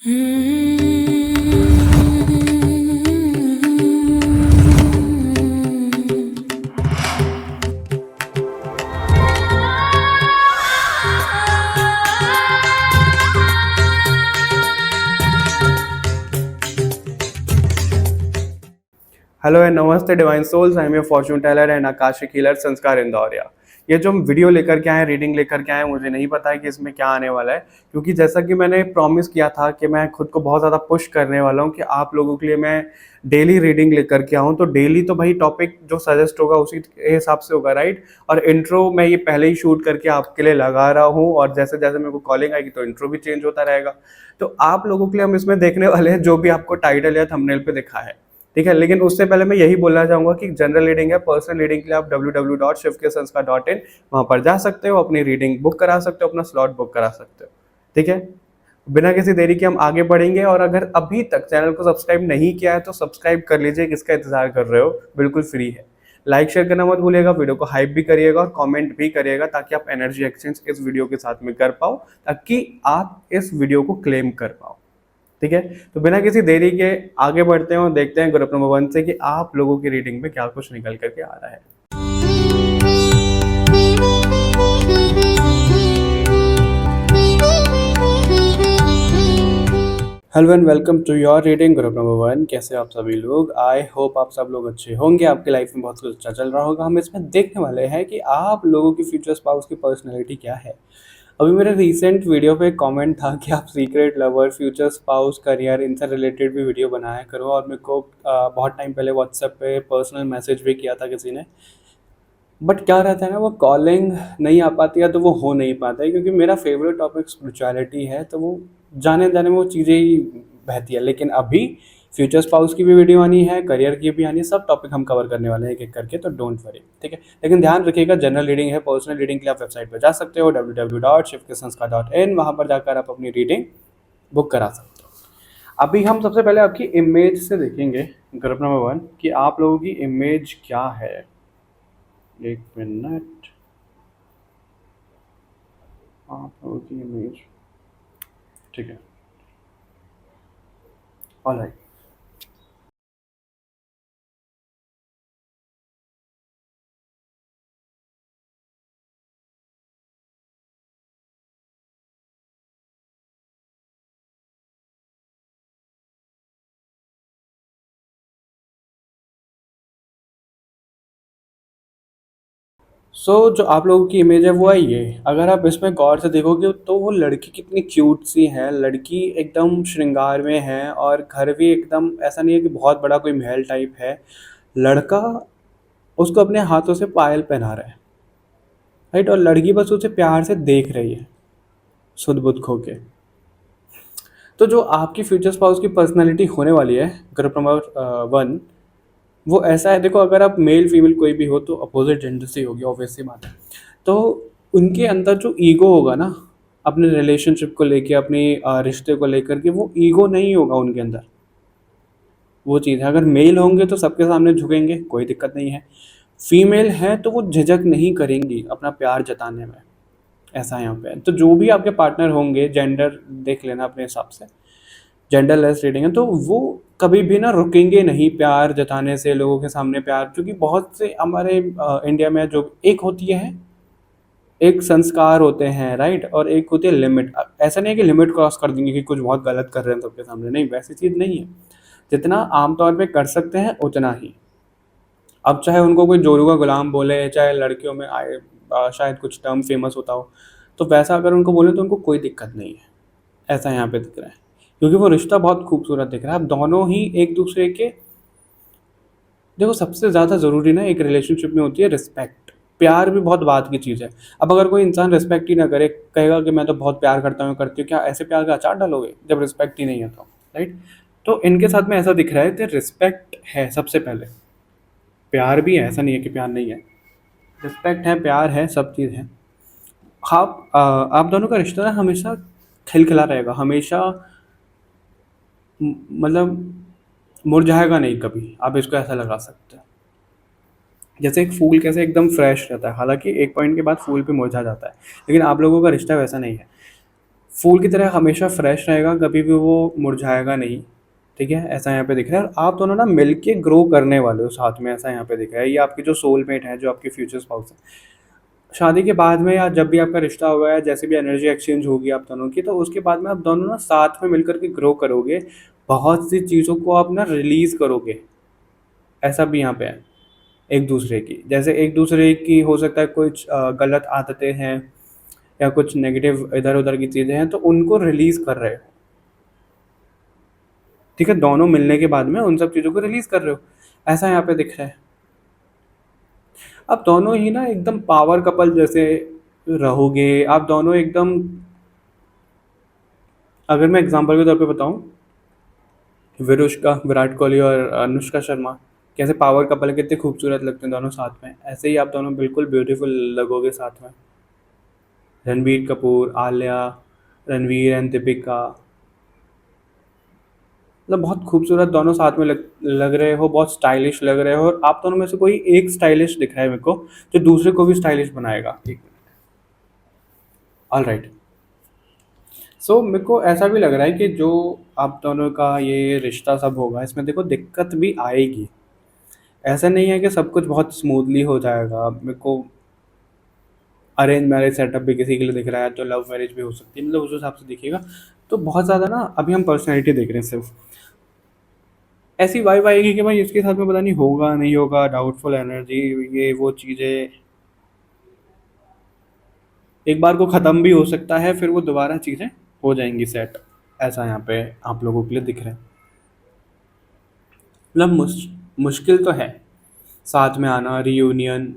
Hello and नमस्ते divine souls. I am your fortune teller and akashic healer Sanskar Indoria. ये जो हम वीडियो लेकर के आए, रीडिंग लेकर के आए, मुझे नहीं पता है कि इसमें क्या आने वाला है, क्योंकि जैसा कि मैंने प्रॉमिस किया था कि मैं खुद को बहुत ज़्यादा पुश करने वाला हूँ कि आप लोगों के लिए मैं डेली रीडिंग लेकर के आऊँ। तो डेली तो भाई टॉपिक जो सजेस्ट होगा उसी के हिसाब से होगा, राइट। और इंट्रो मैं ये पहले ही शूट करके आपके लिए लगा रहा हूँ, और जैसे जैसे मेरे को कॉलिंग आएगी तो इंट्रो भी चेंज होता रहेगा। तो आप लोगों के लिए हम इसमें देखने वाले हैं जो भी आपको टाइटल या थंबनेल पे दिखा है, ठीक है। लेकिन उससे पहले मैं यही बोलना चाहूंगा कि जनरल रीडिंग है, पर्सनल रीडिंग के लिए आप www.shivkesanskar.in वहां पर जा सकते हो, अपनी रीडिंग बुक करा सकते हो, अपना स्लॉट बुक करा सकते हो, ठीक है। बिना किसी देरी के हम आगे बढ़ेंगे। और अगर अभी तक चैनल को सब्सक्राइब नहीं किया है तो सब्सक्राइब कर लीजिए, किसका इंतजार कर रहे हो, बिल्कुल फ्री है। लाइक शेयर करना मत भूलिएगा, वीडियो को हाइप भी करिएगा और कमेंट भी करिएगा, ताकि आप एनर्जी एक्सचेंज इस वीडियो के साथ में कर पाओ, ताकि आप इस वीडियो को क्लेम कर पाओ, ठीक है। तो बिना किसी देरी के आगे बढ़ते हैं और देखते हैं ग्रुप नंबर 1 से कि आप लोगों की रीडिंग में क्या कुछ निकल करके आ रहा है। Hello and welcome to your reading group number 1। कैसे आप सभी लोग? आई होप आप सब लोग अच्छे होंगे, आपकी लाइफ में बहुत कुछ अच्छा चल रहा होगा। हम इसमें देखने वाले हैं कि आप लोगों की फ्यूचर स्पाउस की पर्सनैलिटी क्या है। अभी मेरे रिसेंट वीडियो पे कमेंट था कि आप secret lover, future spouse, career, इनसे रिलेटेड भी वीडियो बनाया करो, और मेरे को बहुत टाइम पहले व्हाट्सएप पे पर्सनल मैसेज भी किया था किसी ने। बट क्या रहता है ना, वो कॉलिंग नहीं आ पाती है तो वो हो नहीं पाता है, क्योंकि मेरा फेवरेट टॉपिक स्पिरिचुअलिटी है, तो वो जाने जाने में वो चीज़ें ही बहती है। लेकिन अभी फ्यूचर स्पाउस की भी वीडियो आनी है, करियर की भी आनी है, सब टॉपिक हम कवर करने वाले हैं एक एक करके, तो डोंट वरी, ठीक है। लेकिन ध्यान रखिएगा, जनरल रीडिंग है, पर्सनल रीडिंग के लिए आप वेबसाइट पर जा सकते हो www.shivkesanskar.in, वहाँ पर जाकर आप अपनी रीडिंग बुक करा सकते हो। अभी हम सबसे पहले आपकी इमेज से देखेंगे ग्रुप नंबर 1 कि आप लोगों की इमेज क्या है। एक मिनट, आप लोगों की इमेज, ठीक है, ऑलराइट। जो आप लोगों की इमेज है वो है ये। अगर आप इसमें गौर से देखोगे तो वो लड़की कितनी क्यूट सी है, लड़की एकदम श्रृंगार में है, और घर भी एकदम ऐसा नहीं है कि बहुत बड़ा कोई महल टाइप है। लड़का उसको अपने हाथों से पायल पहना रहा है, राइट, और लड़की बस उसे प्यार से देख रही है, सुध बुध खो के। तो जो आपकी फ्यूचर स्पाउस की पर्सनैलिटी होने वाली है ग्रुप नंबर 1, वो ऐसा है। देखो, अगर आप मेल फीमेल कोई भी हो तो अपोजिट जेंडर से होगी, ऑब्वियस सी बात है। तो उनके अंदर जो ईगो होगा ना, अपने रिलेशनशिप को लेके, अपनी रिश्ते को लेकर के, वो ईगो नहीं होगा उनके अंदर। वो चीज़ है, अगर मेल होंगे तो सबके सामने झुकेंगे, कोई दिक्कत नहीं है। फीमेल है तो वो झिझक नहीं करेंगी अपना प्यार जताने में, ऐसा यहाँ पे है। तो जो भी आपके पार्टनर होंगे, जेंडर देख लेना अपने हिसाब से, जेंडर लेस रीडिंग है, तो वो कभी भी ना रुकेंगे नहीं प्यार जताने से लोगों के सामने प्यार। क्योंकि बहुत से हमारे इंडिया में जो एक होती है, एक संस्कार होते हैं, राइट, और एक होती है लिमिट। ऐसा नहीं है कि लिमिट क्रॉस कर देंगे कि कुछ बहुत गलत कर रहे हैं सबके सामने, नहीं, वैसी चीज़ नहीं है। जितना आमतौर पे कर सकते हैं उतना ही। अब चाहे उनको कोई जोरू का गुलाम बोले, चाहे लड़कियों में आए शायद कुछ टर्म फेमस होता हो, तो वैसा अगर उनको बोले तो उनको कोई दिक्कत नहीं है। ऐसा यहाँ पे दिख रहा है, क्योंकि वो रिश्ता बहुत खूबसूरत दिख रहा है। अब दोनों ही एक दूसरे के, देखो, सबसे ज़्यादा ज़रूरी ना एक रिलेशनशिप में होती है रिस्पेक्ट। प्यार भी बहुत बात की चीज़ है। अब अगर कोई इंसान रिस्पेक्ट ही ना करे, कहेगा कि मैं तो बहुत प्यार करता हूँ, करती हूँ, क्या ऐसे प्यार का अचार डालोगे जब रिस्पेक्ट ही नहीं है तो, राइट। तो इनके साथ में ऐसा दिख रहा है कि रिस्पेक्ट है सबसे पहले, प्यार भी है, ऐसा नहीं है कि प्यार नहीं है। रिस्पेक्ट है, प्यार है, सब चीज़ है। आप दोनों का रिश्ता ना हमेशा खिलखिला रहेगा, हमेशा मतलब मुरझाएगा नहीं कभी, आप इसको ऐसा लगा सकते हैं। जैसे एक फूल कैसे एकदम फ्रेश रहता है, हालांकि एक पॉइंट के बाद फूल पे मुरझा जाता है, लेकिन आप लोगों का रिश्ता वैसा नहीं है। फूल की तरह हमेशा फ्रेश रहेगा, कभी भी वो मुरझाएगा नहीं। ठीक है, ऐसा यहाँ पे दिख रहा है। और आप दोनों ना मिलके ग्रो करने वाले हो साथ में, ऐसा यहाँ पे दिख रहा है। ये आपकी जो सोलमेट है, जो आपकी फ्यूचर स्पाउस है, शादी के बाद में या जब भी आपका रिश्ता होगा या जैसे भी एनर्जी एक्सचेंज होगी आप दोनों की, तो उसके बाद में आप दोनों ना साथ में मिलकर के ग्रो करोगे। बहुत सी चीज़ों को आप ना रिलीज करोगे, ऐसा भी यहाँ पे है। एक दूसरे की, जैसे एक दूसरे की हो सकता है कुछ गलत आदतें हैं या कुछ नेगेटिव इधर उधर की चीज़ें हैं, तो उनको रिलीज कर रहे हो। ठीक है, दोनों मिलने के बाद में उन सब चीज़ों को रिलीज कर रहे हो, ऐसा यहाँ पे दिख रहा है। आप दोनों ही ना एकदम पावर कपल जैसे रहोगे, आप दोनों एकदम। अगर मैं एग्जांपल के तौर पे बताऊं, विरुष्का, विराट कोहली और अनुष्का शर्मा कैसे पावर कपल है, कितने खूबसूरत लगते हैं दोनों साथ में, ऐसे ही आप दोनों बिल्कुल ब्यूटीफुल लगोगे साथ में। रणबीर कपूर, आलिया, रणवीर एंड दीपिका, मतलब बहुत खूबसूरत दोनों साथ में लग रहे हो, बहुत स्टाइलिश लग रहे हो। और आप दोनों में से कोई एक स्टाइलिश दिख रहा है मेरे को, जो दूसरे को भी स्टाइलिश बनाएगा। All right. सो मेरे को ऐसा भी लग रहा है कि जो आप दोनों का ये रिश्ता सब होगा, इसमें देखो दिक्कत भी आएगी। ऐसा नहीं है कि सब कुछ बहुत स्मूथली हो जाएगा। मेरे को अरेंज मैरिज सेटअप भी किसी के लिए दिख रहा है, तो लव मैरिज भी हो सकती है, मतलब उस हिसाब से देखिएगा। तो बहुत ज़्यादा ना अभी हम पर्सनैलिटी देख रहे हैं सिर्फ। ऐसी वाइब आएगी कि भाई इसके साथ में पता नहीं होगा नहीं होगा, डाउटफुल एनर्जी, ये वो चीज़ें एक बार को ख़त्म भी हो सकता है, फिर वो दोबारा चीज़ें हो जाएंगी सेट। ऐसा यहाँ पे आप लोगों के लिए दिख रहा है। मतलब मुश्किल तो है साथ में आना, रियूनियन।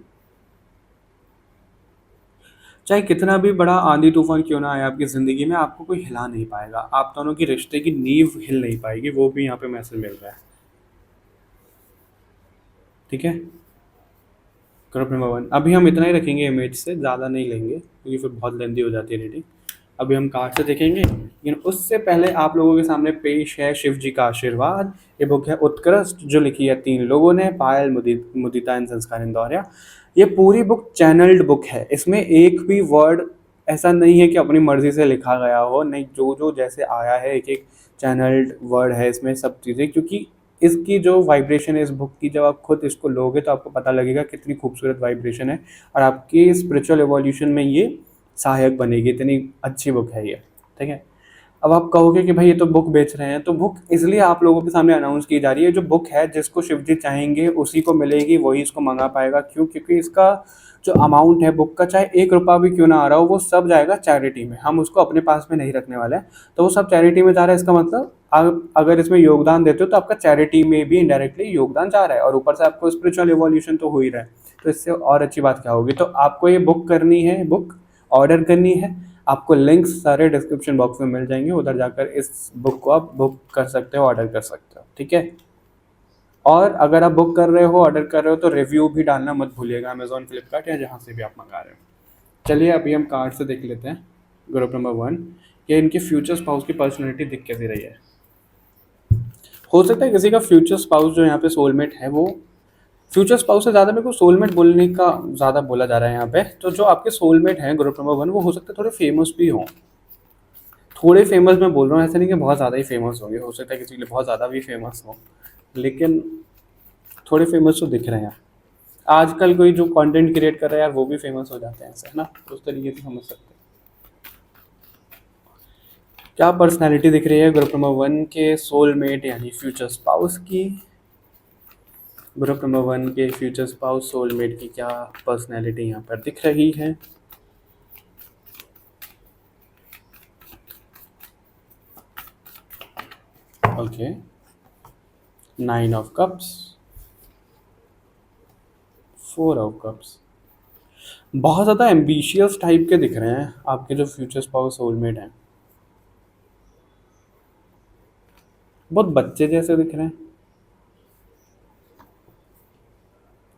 चाहे कितना भी बड़ा आंधी तूफान क्यों ना आए आपकी ज़िंदगी में, आपको कोई हिला नहीं पाएगा। आप दोनों की रिश्ते की नींव हिल नहीं पाएगी, वो भी यहाँ पे मैसेज मिल रहा है। ठीक है, ग्रुप नंबर वन अभी हम इतना ही रखेंगे, इमेज से ज़्यादा नहीं लेंगे क्योंकि फिर बहुत लेंदी हो जाती है रीडिंग। अभी हम कार्ड से देखेंगे, लेकिन उससे पहले आप लोगों के सामने पेश है शिव जी का आशीर्वाद। ये बुक है उत्कृष्ट, जो लिखी है 3 लोगों ने, पायल, मुदिता एंड संस्कार इंदौरिया। ये पूरी बुक चैनल्ड बुक है, इसमें एक भी वर्ड ऐसा नहीं है कि अपनी मर्जी से लिखा गया हो, नहीं, जो जो जैसे आया है एक एक चैनल्ड वर्ड है इसमें सब चीज़ें। क्योंकि इसकी जो वाइब्रेशन है इस बुक की, जब आप खुद इसको लोगे तो आपको पता लगेगा कितनी खूबसूरत वाइब्रेशन है, और आपकी स्पिरिचुअल एवोल्यूशन में ये सहायक बनेगी। इतनी अच्छी बुक है ये। ठीक है, अब आप कहोगे कि भाई ये तो बुक बेच रहे हैं, तो बुक इसलिए आप लोगों के सामने अनाउंस की जा रही है। जो बुक है जिसको शिव जी चाहेंगे उसी को मिलेगी, वही इसको मंगा पाएगा। क्यों? क्योंकि इसका जो अमाउंट है बुक का, चाहे 1 रुपया भी क्यों ना आ रहा हो, वो सब जाएगा चैरिटी में। हम उसको अपने पास में नहीं रखने वाले हैं, तो वो सब चैरिटी में जा रहा है। इसका मतलब आप अगर इसमें योगदान देते हो तो आपका चैरिटी में भी इनडायरेक्टली योगदान जा रहा है, और ऊपर से आपको स्पिरिचुअल एवोल्यूशन तो हो ही रहा है। तो इससे और अच्छी बात क्या होगी। तो आपको ये बुक करनी है, बुक ऑर्डर करनी है। आपको लिंक्स सारे डिस्क्रिप्शन बॉक्स में मिल जाएंगे, उधर जाकर इस बुक को आप बुक कर सकते हो, ऑर्डर कर सकते हो। ठीक है, और अगर आप बुक कर रहे हो, ऑर्डर कर रहे हो, तो रिव्यू भी डालना मत भूलिएगा, अमेजोन, फ्लिपकार्ट या जहाँ से भी आप मंगा रहे हो। चलिए अभी हम कार्ड से देख लेते हैं ग्रुप नंबर वन, कि इनके फ्यूचर स्पाउस की पर्सनैलिटी दिख कैसी रही है। हो सकता है किसी का फ्यूचर स्पाउस जो यहाँ पे सोलमेट है, वो फ्यूचर स्पाउस से ज़्यादा मेरे को सोलमेट बोलने का ज़्यादा बोला जा रहा है यहाँ पे। तो जो आपके सोलमेट हैं ग्रुप नंबर वन, वो हो सकता है थोड़े फेमस भी हों। थोड़े फेमस मैं बोल रहा हूँ, ऐसा नहीं कि बहुत ज़्यादा ही फेमस होंगे, हो सकता है किसी के लिए बहुत ज़्यादा भी फेमस हो, लेकिन थोड़े फेमस तो दिख रहे हैं। आजकल कोई जो कंटेंट क्रिएट कर रहा है यार, वो भी फेमस हो जाते हैं ऐसे, है ना, तो उस तरीके से समझ सकते हैं। क्या पर्सनालिटी दिख रही है ग्रुप नंबर वन के सोलमेट यानी फ्यूचर स्पाउस की। ग्रुप नंबर वन के फ्यूचर स्पाउस सोलमेट की क्या पर्सनालिटी यहाँ पर दिख रही है। Okay, 9 of cups, 4 of cups. बहुत ज़्यादा एम्बिशियस टाइप के दिख रहे हैं आपके जो फ्यूचर स्पाउस सोलमेट हैं, बहुत बच्चे जैसे दिख रहे हैं।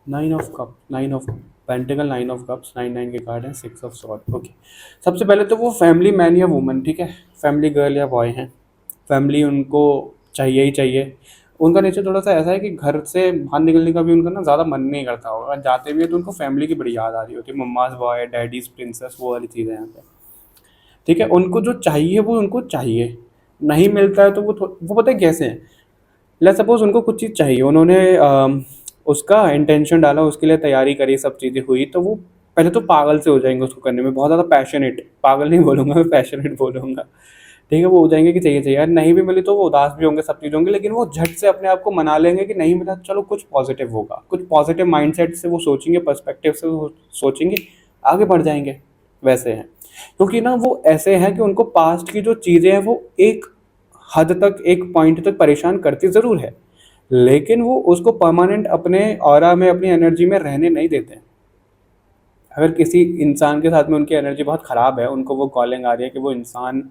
9 of cup, 9 of pentacle, 9 of cups, 9 के कार्ड हैं, 6 ऑफ सॉर्ड। ओके, सबसे पहले तो वो फैमिली मैन या वुमन, ठीक है, फैमिली गर्ल या बॉय हैं। फैमिली उनको चाहिए ही चाहिए। उनका नेचर थोड़ा सा ऐसा है कि घर से बाहर निकलने का भी उनका ना ज़्यादा मन नहीं करता होगा। अगर जाते भी है तो उनको फैमिली की बड़ी याद आ रही होती है, मम्माज बॉय, डैडीज प्रिंसेस, वो वाली चीज़ें यहाँ पे। ठीक है, उनको जो चाहिए वो उनको चाहिए, नहीं मिलता है तो वो पता है कैसे हैं। लेट्स सपोज उनको कुछ चीज़ चाहिए, उन्होंने उसका इंटेंशन डाला, उसके लिए तैयारी करी, सब चीज़ें हुई, तो वो पहले तो पागल से हो जाएंगे उसको करने में, बहुत ज़्यादा पैशनेट, पागल नहीं बोलूँगा मैं, पैशनेट बोलूँगा। ठीक है, वो हो जाएंगे कि चाहिए चाहिए यार, नहीं भी मिली तो वो उदास भी होंगे, सब चीज़ होंगे, लेकिन वो झट से अपने आप को मना लेंगे कि नहीं मिला, चलो कुछ पॉजिटिव होगा, कुछ पॉजिटिव माइंडसेट से वो सोचेंगे, पर्सपेक्टिव से वो सोचेंगे, आगे बढ़ जाएंगे। वैसे हैं, क्योंकि ना वो ऐसे हैं कि उनको पास्ट की जो चीज़ें हैं वो एक हद तक, एक पॉइंट तक परेशान करती ज़रूर है, लेकिन वो उसको परमानेंट अपने ऑरा में, अपनी एनर्जी में रहने नहीं देते। अगर किसी इंसान के साथ में उनकी एनर्जी बहुत ख़राब है, उनको वो कॉलिंग आ रही है कि वो इंसान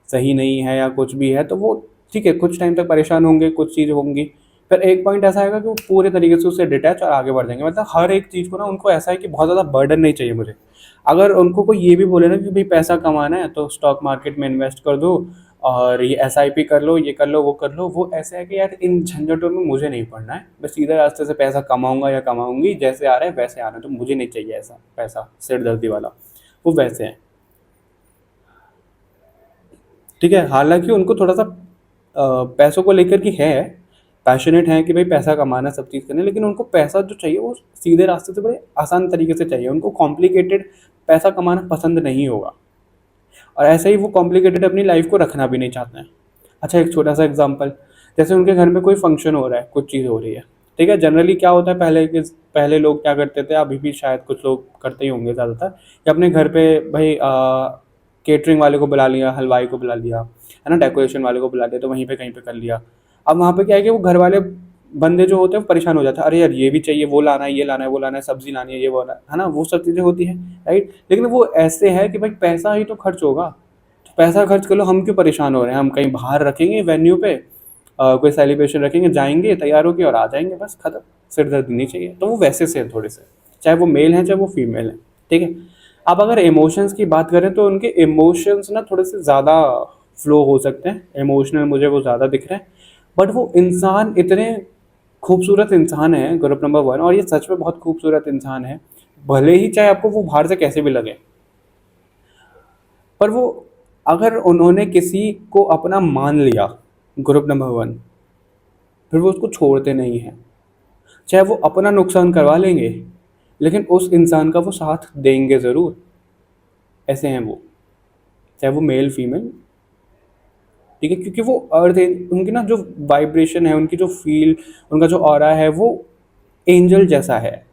सही नहीं है या कुछ भी है, तो वो ठीक है, कुछ टाइम तक परेशान होंगे, कुछ चीज़ होंगी, फिर एक पॉइंट ऐसा आएगा कि वो पूरे तरीके से उससे डिटैच और आगे बढ़ जाएंगे। मतलब हर एक चीज़ को ना उनको ऐसा है कि बहुत ज़्यादा बर्डन नहीं चाहिए मुझे। अगर उनको कोई ये भी बोले ना कि भाई पैसा कमाना है तो स्टॉक मार्केट में इन्वेस्ट कर दो, और ये एसआईपी कर लो, ये कर लो, वो कर लो, वो ऐसा है कि यार इन झंझटों में मुझे नहीं पड़ना है, मैं सीधे रास्ते से पैसा कमाऊंगा या कमाऊंगी, जैसे आ रहा है वैसे आ रहा है, तो मुझे नहीं चाहिए ऐसा पैसा सिर दर्दी वाला। वो वैसे हैं। ठीक है, हालांकि उनको थोड़ा सा पैसों को लेकर की है, पैशनेट है कि भाई पैसा कमाना, सब चीज़ करना, लेकिन उनको पैसा जो चाहिए वो सीधे रास्ते से बड़े आसान तरीके से चाहिए, उनको कॉम्प्लिकेटेड पैसा कमाना पसंद नहीं होगा, और ऐसे ही वो कॉम्प्लिकेटेड अपनी लाइफ को रखना भी नहीं चाहते हैं। अच्छा, एक छोटा सा एग्जांपल, जैसे उनके घर में कोई फंक्शन हो रहा है, कुछ चीज़ हो रही है, ठीक है, जनरली क्या होता है, पहले लोग क्या करते थे, अभी भी शायद कुछ लोग करते ही होंगे ज़्यादातर, कि अपने घर पे भाई केटरिंग वाले को बुला लिया, हलवाई को बुला लिया, है ना, डेकोरेशन वाले को बुला लिया, तो वहीं पे कहीं पे कर लिया। अब वहाँ पे क्या है कि वो घर वाले बंदे जो होते हैं परेशान हो जाते हैं, अरे यार ये भी चाहिए, वो लाना है, ये लाना है, वो लाना है, सब्जी लानी है, ये वो लाना है ना, वो सब चीज़ें होती हैं, राइट। लेकिन वो ऐसे है कि भाई पैसा ही तो खर्च होगा, तो पैसा खर्च कर लो, हम क्यों परेशान हो रहे हैं, हम कहीं बाहर रखेंगे वेन्यू पे, कोई सेलिब्रेशन रखेंगे, जाएंगे तैयार होके और आ जाएंगे, बस खत्म, सिर दर्द नहीं चाहिए। तो वो वैसे से है थोड़े से, चाहे वो मेल हैं चाहे वो फीमेल हैं, ठीक है। अब अगर इमोशंस की बात करें तो उनके इमोशंस ना थोड़े से ज़्यादा फ्लो हो सकते हैं, इमोशनल मुझे वो ज़्यादा दिख रहे हैं, बट वो इंसान इतने खूबसूरत इंसान है, ग्रुप नंबर वन, और ये सच में बहुत खूबसूरत इंसान है, भले ही चाहे आपको वो बाहर से कैसे भी लगे, पर वो अगर उन्होंने किसी को अपना मान लिया, ग्रुप नंबर वन, फिर वो उसको छोड़ते नहीं हैं, चाहे वो अपना नुकसान करवा लेंगे, लेकिन उस इंसान का वो साथ देंगे ज़रूर। ऐसे हैं वो, चाहे वो मेल फीमेल, ठीक है, क्योंकि वो अर्थ, उनकी ना जो वाइब्रेशन है, उनकी जो फील, उनका जो ऑरा है वो एंजल जैसा है।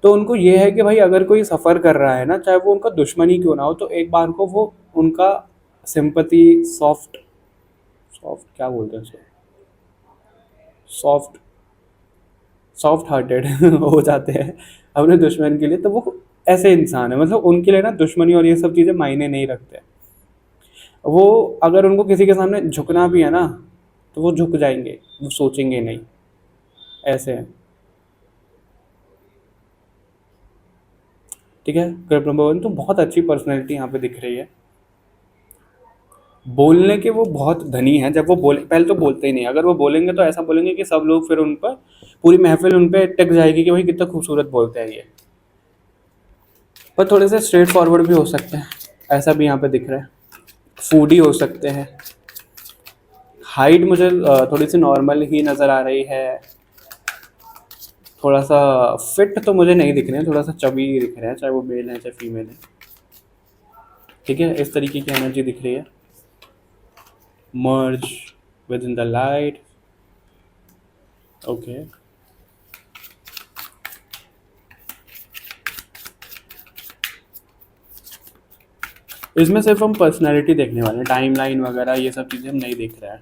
तो उनको ये है कि भाई अगर कोई सफ़र कर रहा है ना, चाहे वो उनका दुश्मन ही क्यों ना हो, तो एक बार को वो उनका सिंपैथी, सॉफ्ट, सॉफ्ट क्या बोलते हैं उसको, सॉफ्ट, सॉफ्ट हार्टेड हो जाते हैं अपने दुश्मन के लिए। तो वो ऐसे इंसान है, मतलब उनके लिए ना दुश्मनी और ये सब चीज़ें मायने नहीं रखते। वो अगर उनको किसी के सामने झुकना भी है ना, तो वो झुक जाएंगे, वो सोचेंगे नहीं, ऐसे हैं। ठीक है, ग्रुप नंबर वन तो बहुत अच्छी पर्सनैलिटी यहाँ पे दिख रही है। बोलने के वो बहुत धनी हैं, जब वो बोले, पहले तो बोलते ही नहीं, अगर वो बोलेंगे तो ऐसा बोलेंगे कि सब लोग फिर उन पर, पूरी महफिल उन पर टिक जाएगी कि भाई कितना खूबसूरत बोलते हैं ये। पर थोड़े से स्ट्रेट फॉरवर्ड भी हो सकते हैं, ऐसा भी यहाँ पे दिख रहा है, फूडी हो सकते हैं। हाइट मुझे थोड़ी सी नॉर्मल ही नज़र आ रही है, थोड़ा सा फिट तो मुझे नहीं दिख रहे हैं, थोड़ा सा चबी दिख रहे हैं, चाहे वो मेल है चाहे फीमेल है। ठीक है, इस तरीके की एनर्जी दिख रही है, merge with in the light. Okay, इसमें सिर्फ हम पर्सनैलिटी देखने वाले हैं, टाइम लाइन वगैरह ये सब चीज़ें हम नहीं देख रहे हैं।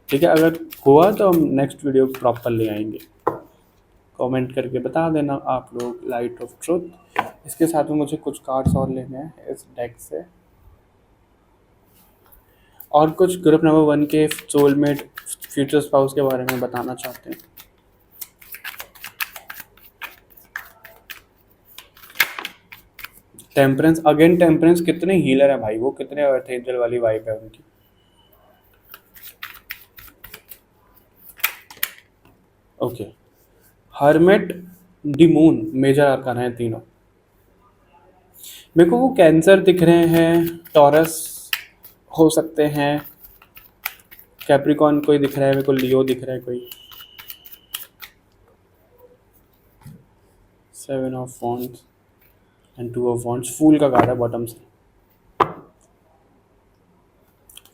ठीक है, अगर हुआ तो हम नेक्स्ट वीडियो प्रॉपर ले आएंगे। कमेंट करके बता देना आप लोग, लाइट ऑफ ट्रुथ। इसके साथ में मुझे कुछ कार्ड्स और लेने हैं इस डेक से, और कुछ ग्रुप नंबर वन के सोलमेट, फ्यूचर स्पाउस के बारे में बताना चाहते हैं। टेम्परेंस, अगेन टेम्परेंस, कितने हीलर है भाई वो, कितने अर्थ एंजल वाली वाइब है उनकी। Okay, hermit, the moon, major arcana है तीनों। मेरे को वो कैंसर दिख रहे हैं, टॉरस, हो सकते हैं कैप्रिकॉन कोई दिख रहा है मेरे को, लियो दिख रहा है कोई, 7 of wands and 2 of wands, fool का कार्ड है बॉटम से।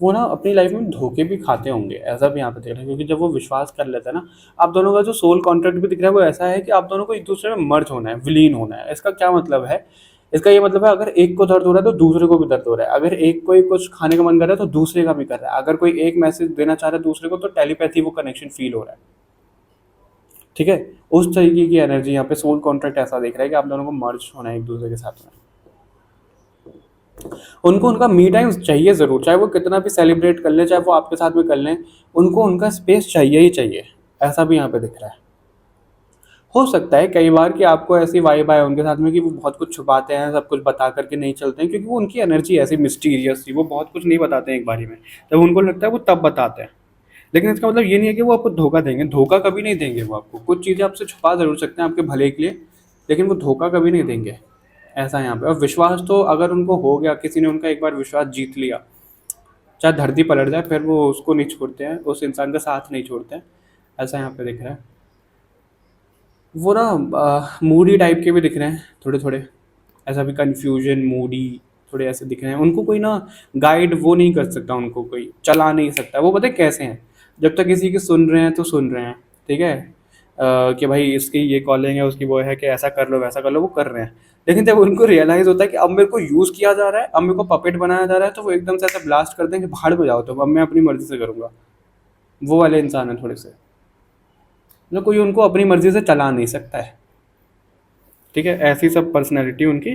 वो ना अपनी लाइफ में धोखे भी खाते होंगे, ऐसा भी यहाँ पे दिख रहा है, क्योंकि जब वो विश्वास कर लेते हैं ना, आप दोनों का जो सोल कॉन्ट्रैक्ट भी दिख रहा है वो ऐसा है कि आप दोनों को एक दूसरे में मर्ज होना है, विलीन होना है। इसका क्या मतलब है? इसका ये मतलब है अगर एक को दर्द हो रहा है तो दूसरे को भी दर्द हो रहा है, अगर एक कोई कुछ खाने का मन कर रहा है तो दूसरे का भी कर रहा है, अगर कोई एक मैसेज देना चाह रहा है दूसरे को तो टेलीपैथी वो कनेक्शन फील हो रहा है। ठीक है, उस तरीके की एनर्जी यहाँ पे सोल कॉन्ट्रैक्ट ऐसा दिख रहा है कि आप दोनों को मर्ज होना है एक दूसरे के साथ में। उनको उनका मी टाइम चाहिए ज़रूर, चाहे वो कितना भी सेलिब्रेट कर लें, चाहे वो आपके साथ में कर लें, उनको उनका स्पेस चाहिए ही चाहिए, ऐसा भी यहाँ पे दिख रहा है। हो सकता है कई बार कि आपको ऐसी वाइब आए उनके साथ में कि वो बहुत कुछ छुपाते हैं, सब कुछ बता करके नहीं चलते हैं, क्योंकि वो उनकी एनर्जी ऐसी मिस्टीरियस थी, वो बहुत कुछ नहीं बताते हैं एक बारी में, जब उनको लगता है वो तब बताते हैं। लेकिन इसका मतलब ये नहीं है कि वो आपको धोखा देंगे, धोखा कभी नहीं देंगे वो आपको, कुछ चीज़ें आपसे छुपा ज़रूर सकते हैं आपके भले के लिए, लेकिन वो धोखा कभी नहीं देंगे। ऐसा है यहाँ पे। और विश्वास तो अगर उनको हो गया, किसी ने उनका एक बार विश्वास जीत लिया, चाहे धरती पलट जाए फिर वो उसको नहीं छोड़ते हैं, उस इंसान का साथ नहीं छोड़ते हैं। ऐसा यहाँ पे दिख रहा है। वो ना मूडी टाइप के भी दिख रहे हैं थोड़े थोड़े, ऐसा भी कन्फ्यूजन मूडी, थोड़े ऐसे दिख रहे हैं। उनको कोई ना गाइड वो नहीं कर सकता, उनको कोई चला नहीं सकता। वो पता है कैसे हैं? जब तक किसी की सुन रहे हैं तो सुन रहे हैं, ठीक है, कि भाई इसकी ये कॉलिंग है, उसकी वो है, कि ऐसा कर लो वैसा कर लो, वो कर रहे हैं। लेकिन जब उनको रियलाइज़ होता है कि अब मेरे को यूज़ किया जा रहा है, अब मेरे को पपेट बनाया जा रहा है, तो वो एकदम से ऐसा ब्लास्ट कर दें कि भाड़ में जाओ, तो अब मैं अपनी मर्ज़ी से करूँगा। वो वाले इंसान हैं थोड़े से, मतलब कोई उनको अपनी मर्ज़ी से चला नहीं सकता है। ठीक है, ऐसी सब पर्सनैलिटी उनकी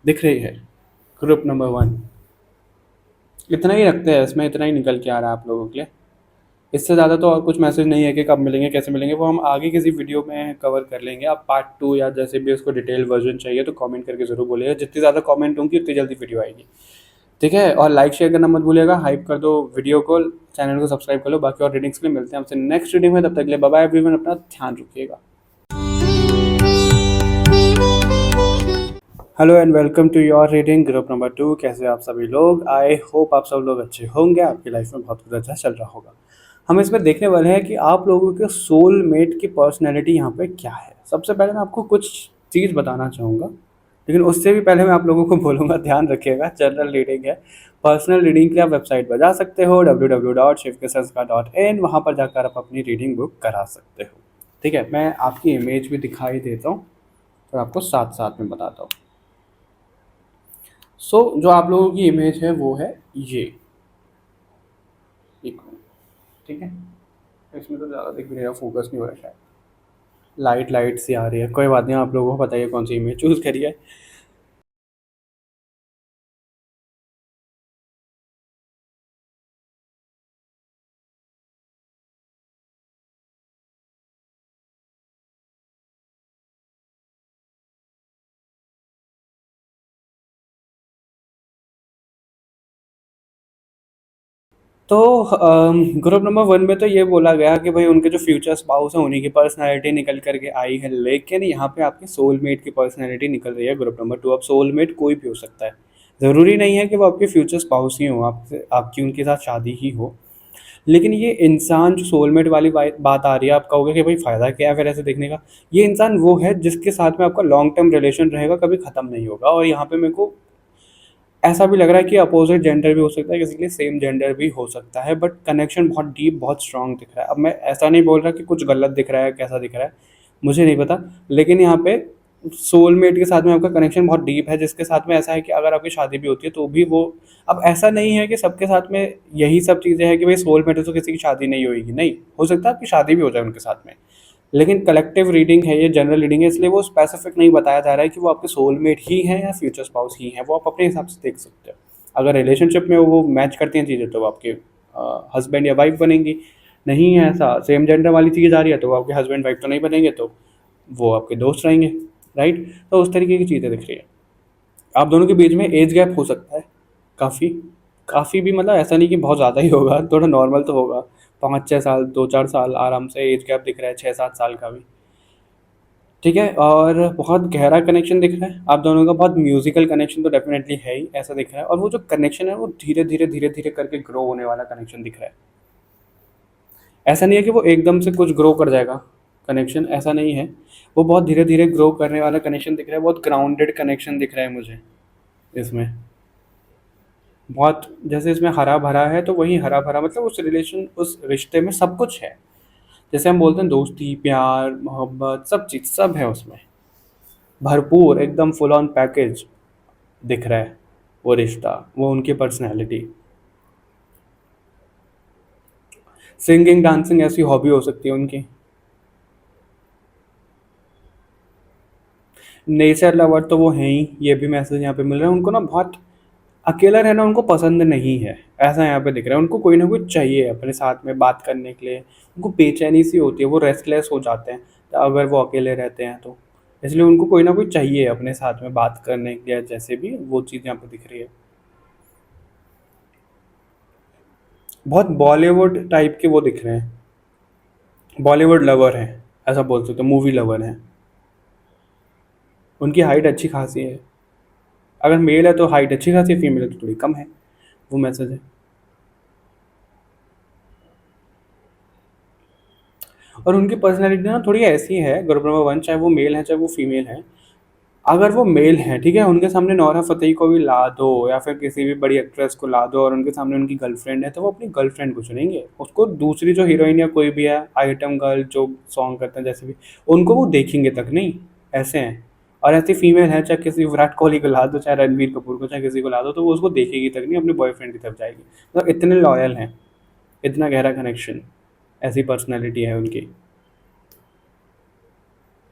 दिख रही है। ग्रुप नंबर 1 इतना ही रखते हैं इसमें, इतना ही निकल के आ रहा है आप लोगों के लिए। इससे ज़्यादा तो और कुछ मैसेज नहीं है कि कब मिलेंगे कैसे मिलेंगे, वो हम आगे किसी वीडियो में कवर कर लेंगे। आप पार्ट 2 या जैसे भी उसको डिटेल वर्जन चाहिए तो कमेंट करके ज़रूर बोलिएगा, जितनी ज़्यादा कमेंट होंगी उतनी जल्दी वीडियो आएगी। ठीक है, और लाइक शेयर करना मत भूलिएगा, हाइप कर दो वीडियो को, चैनल को सब्सक्राइब कर लो। बाकी और रीडिंग्स के लिए मिलते हैं आपसे नेक्स्ट रीडिंग में, तब तक के लिए बाय बाय एवरीवन, अपना ध्यान रखिएगा। Hello and welcome to your reading group number 2। कैसे आप सभी लोग? आई होप आप सब लोग अच्छे होंगे, आपकी लाइफ में बहुत कुछ अच्छा चल रहा होगा। हम इसमें देखने वाले हैं कि आप लोगों के सोल मेट की पर्सनैलिटी यहाँ पे क्या है। सबसे पहले मैं आपको कुछ चीज़ बताना चाहूँगा, लेकिन उससे भी पहले मैं आप लोगों को बोलूँगा ध्यान रखिएगा, जनरल रीडिंग है। पर्सनल रीडिंग के लिए आप वेबसाइट पर जा सकते हो www.shivkesanskar.in, वहाँ पर जाकर आप अपनी रीडिंग बुक करा सकते हो। ठीक है, मैं आपकी इमेज भी दिखाई देता हूँ और आपको साथ साथ में बताता हूँ। जो आप लोगों की इमेज है वो है ये, एक मिनट, ठीक है, इसमें तो ज़्यादा दिख नहीं रहा, फोकस नहीं हो रहा शायद, लाइट लाइट सी आ रही है, कोई बात नहीं, आप लोगों को बताइए कौन सी इमेज चूज़ करिए। तो ग्रुप नंबर 1 में तो ये बोला गया कि भाई उनके जो फ्यूचर स्पाउस हैं उन्हीं की पर्सनैलिटी निकल करके आई है, लेकिन यहाँ पे आपके सोलमेट की पर्सनैलिटी निकल रही है ग्रुप नंबर 2। अब सोलमेट कोई भी हो सकता है, ज़रूरी नहीं है कि वो आपके फ्यूचर स्पाउस ही हो, आपसे आपकी उनके साथ शादी ही हो। लेकिन ये इंसान जो सोलमेट वाली बात आ रही है, आप कहोगे कि भाई फ़ायदा क्या है फिर ऐसे देखने का? ये इंसान वो है जिसके साथ में आपका लॉन्ग टर्म रिलेशन रहेगा, कभी ख़त्म नहीं होगा। और यहाँ पे मेरे को ऐसा भी लग रहा है कि अपोजिट जेंडर भी हो सकता है, किसी के लिए सेम जेंडर भी हो सकता है, बट कनेक्शन बहुत डीप बहुत स्ट्रांग दिख रहा है। अब मैं ऐसा नहीं बोल रहा कि कुछ गलत दिख रहा है, कैसा दिख रहा है मुझे नहीं पता, लेकिन यहाँ पे सोलमेट के साथ में आपका कनेक्शन बहुत डीप है, जिसके साथ में ऐसा है कि अगर आपकी शादी भी होती है तो भी वो, अब ऐसा नहीं है कि सबके साथ में यही सब चीज़ें हैं कि भाई सोलमेट है तो किसी की शादी नहीं होगी, नहीं, हो सकता है आपकी शादी भी हो जाए उनके साथ में। लेकिन कलेक्टिव रीडिंग है ये, जनरल रीडिंग है, इसलिए वो स्पेसिफिक नहीं बताया जा रहा है कि वो आपके सोलमेट ही हैं या फ्यूचर स्पाउस ही हैं, वो आप अपने हिसाब से देख सकते हो। अगर रिलेशनशिप में वो मैच करती हैं चीज़ें तो वो आपके हस्बैंड या वाइफ बनेंगी, नहीं है ऐसा सेम जेंडर वाली चीज़ आ रही है तो वो आपके हस्बैंड वाइफ तो नहीं बनेंगे, तो वो आपके दोस्त रहेंगे, राइट। तो उस तरीके की चीज़ें दिख रही है। आप दोनों के बीच में एज गैप हो सकता है काफ़ी, काफ़ी भी, मतलब ऐसा नहीं कि बहुत ज़्यादा ही होगा, थोड़ा नॉर्मल तो होगा, 5-6 साल 2-4 साल आराम से एज गैप दिख रहा है, 6-7 साल का भी। ठीक है, और बहुत गहरा कनेक्शन दिख रहा है आप दोनों का, बहुत म्यूजिकल कनेक्शन तो डेफिनेटली है ही, ऐसा दिख रहा है। और वो जो कनेक्शन है वो धीरे धीरे धीरे धीरे करके ग्रो होने वाला कनेक्शन दिख रहा है। ऐसा नहीं है कि वो एकदम से कुछ ग्रो कर जाएगा कनेक्शन, ऐसा नहीं है। वो बहुत धीरे धीरे ग्रो करने वाला कनेक्शन दिख रहा है, बहुत ग्राउंडेड कनेक्शन दिख रहा है मुझे इसमें। बहुत जैसे इसमें हरा भरा है, तो वही हरा भरा मतलब उस रिलेशन, उस रिश्ते में सब कुछ है। जैसे हम बोलते हैं दोस्ती, प्यार, मोहब्बत, सब चीज़ सब है उसमें, भरपूर एकदम फुल ऑन पैकेज दिख रहा है। वो रिश्ता, वो उनकी पर्सनैलिटी, सिंगिंग डांसिंग ऐसी हॉबी हो सकती है उनकी। नेचर लवर तो वो हैं ही, ये भी मैसेज यहाँ पे मिल रहा है उनको ना। बहुत अकेला रहना उनको पसंद नहीं है, ऐसा यहाँ पे दिख रहा है। उनको कोई ना कोई चाहिए अपने साथ में बात करने के लिए। उनको बेचैनी सी होती है, वो रेस्टलेस हो जाते हैं अगर वो अकेले रहते हैं तो। इसलिए उनको कोई ना कोई चाहिए अपने साथ में बात करने के लिए, जैसे भी वो चीज़ यहाँ पे दिख रही है। बहुत बॉलीवुड टाइप के वो दिख रहे हैं, बॉलीवुड लवर हैं, ऐसा बोल सकते हो, मूवी लवर हैं। उनकी हाइट अच्छी खासी है, अगर मेल है तो हाइट अच्छी खासी है, फीमेल है तो थोड़ी कम है, वो मैसेज है। और उनकी पर्सनैलिटी ना थोड़ी ऐसी है, ग्रुप नंबर वन, चाहे वो मेल है चाहे वो फीमेल है। अगर वो मेल हैं, ठीक है, उनके सामने नोरा फतेही को भी ला दो या फिर किसी भी बड़ी एक्ट्रेस को ला दो और उनके सामने उनकी गर्लफ्रेंड है, तो वो अपनी गर्लफ्रेंड को चुनेंगे। उसको दूसरी जो हीरोइन या कोई भी है, आइटम गर्ल जो सॉन्ग करते हैं जैसे भी, उनको वो देखेंगे तक नहीं, ऐसे हैं। और ऐसी फीमेल है, चाहे किसी विराट कोहली को ला दो, चाहे रणबीर कपूर को, चाहे किसी को ला दो, तो वो उसको देखेगी तक नहीं, अपने बॉयफ्रेंड की तरफ जाएगी। मतलब इतने लॉयल हैं, इतना गहरा कनेक्शन, ऐसी पर्सनैलिटी है उनकी।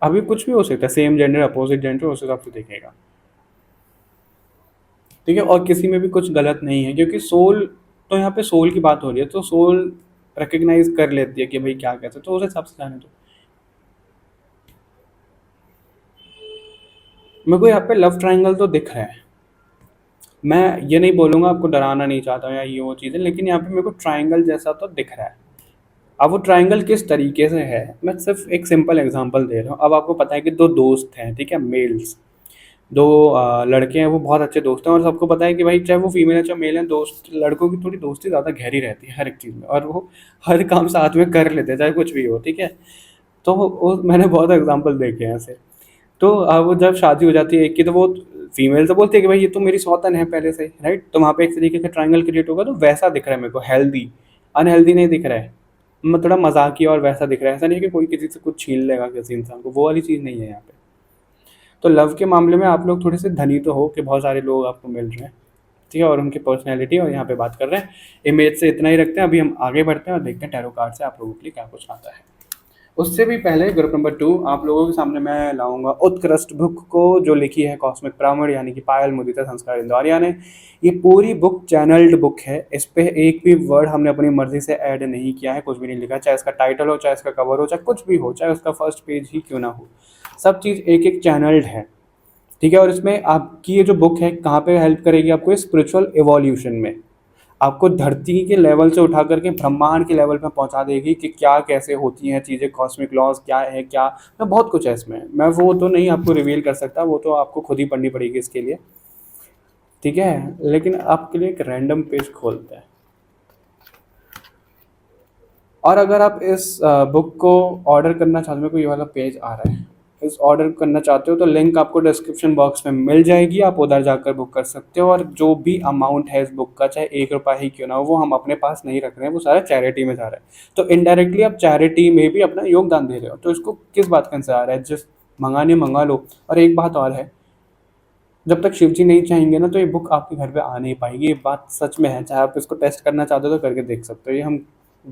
अभी कुछ भी हो सकता है, सेम जेंडर अपोजिट जेंडर उस हिसाब से देखेगा, ठीक है। और किसी में भी कुछ गलत नहीं है, क्योंकि सोल, तो यहाँ पे सोल की बात हो रही है, तो सोल रिकग्नाइज कर लेती है कि भाई क्या कहते हैं, तो उस हिसाब से जाने दो। मेरे को यहाँ पे लव ट्रायंगल तो दिख रहा है। मैं ये नहीं बोलूँगा, आपको डराना नहीं चाहता हूँ या ये वो चीज़ें, लेकिन यहाँ पे मेरे को ट्रायंगल जैसा तो दिख रहा है। अब वो ट्रायंगल किस तरीके से है, मैं सिर्फ एक सिंपल एग्जांपल दे रहा हूँ। अब आपको पता है कि दो दोस्त हैं, ठीक है, मेल्स, दो लड़के हैं, वो बहुत अच्छे दोस्त हैं, और सबको पता है कि भाई चाहे वो फीमेल है चाहे मेल है, दोस्त लड़कों की थोड़ी दोस्ती ज़्यादा गहरी रहती है हर एक चीज़ में, और वो हर काम साथ में कर लेते हैं चाहे कुछ भी हो, ठीक है। तो वो मैंने बहुत एग्जांपल देखे हैं ऐसे। तो वो जब शादी हो जाती है एक की, तो वो फीमेल तो बोलती है कि भाई ये तो मेरी सौतन है पहले से, राइट। तो वहाँ पे एक तरीके का ट्रायंगल क्रिएट होगा, तो वैसा दिख रहा है मेरे को, हेल्दी, अनहेल्दी नहीं दिख रहा है। थोड़ा मजाकिया और वैसा दिख रहा है, ऐसा नहीं कि कोई किसी से कुछ छीन लेगा किसी इंसान को, वो वाली चीज़ नहीं है यहाँ पे। तो लव के मामले में आप लोग थोड़े से धनी तो हो कि बहुत सारे लोग आपको मिल रहे हैं, ठीक है, और उनकी पर्सनैलिटी और यहाँ पे बात कर रहे हैं। इमेज से इतना ही रखते हैं, अभी हम आगे बढ़ते हैं और देखते हैं टैरो कार्ड से आप लोगों के लिए क्या कुछ आता है। उससे भी पहले ग्रुप नंबर टू आप लोगों के सामने मैं लाऊंगा उत्कृष्ट बुक को, जो लिखी है कॉस्मिक ब्राह्मण यानी कि पायल मुदिता संस्कार इंदौरिया ने। ये पूरी बुक चैनल्ड बुक है, इस पे एक भी वर्ड हमने अपनी मर्जी से ऐड नहीं किया है, कुछ भी नहीं लिखा, चाहे इसका टाइटल हो, चाहे इसका कवर हो, चाहे कुछ भी हो, चाहे उसका फर्स्ट पेज ही क्यों ना हो, सब चीज़ एक एक चैनल्ड है, ठीक है। और इसमें आपकी ये जो बुक है कहाँ पे हेल्प करेगी आपको, स्पिरिचुअल एवोल्यूशन में। आपको धरती के लेवल से उठा करके ब्रह्मांड के लेवल पे पहुंचा देगी कि क्या कैसे होती हैं चीज़ें, कॉस्मिक लॉज क्या है, क्या मैं बहुत कुछ है इसमें, मैं वो तो नहीं आपको रिवील कर सकता, वो तो आपको खुद ही पढ़नी पड़ेगी इसके लिए, ठीक है। लेकिन आपके लिए एक रैंडम पेज खोलते हैं, और अगर आप इस बुक को ऑर्डर करना चाहते हो, को ये वाला पेज आ रहा है, इस ऑर्डर करना चाहते हो तो लिंक आपको डिस्क्रिप्शन बॉक्स में मिल जाएगी, आप उधर जाकर बुक कर सकते हो। और जो भी अमाउंट है इस बुक का, चाहे 1 रुपया ही क्यों ना हो, वो हम अपने पास नहीं रख रहे हैं, वो सारा चैरिटी में जा रहा है। तो इनडायरेक्टली आप चैरिटी में भी अपना योगदान दे रहे हो, तो इसको किस बात का इंतजार है, जिस मंगाने मंगा लो। और एक बात और है, जब तक शिव जी नहीं चाहेंगे ना, तो ये बुक आपके घर पे आ नहीं पाएगी, ये बात सच में है। चाहे आप इसको टेस्ट करना चाहते हो तो करके देख सकते हो, ये हम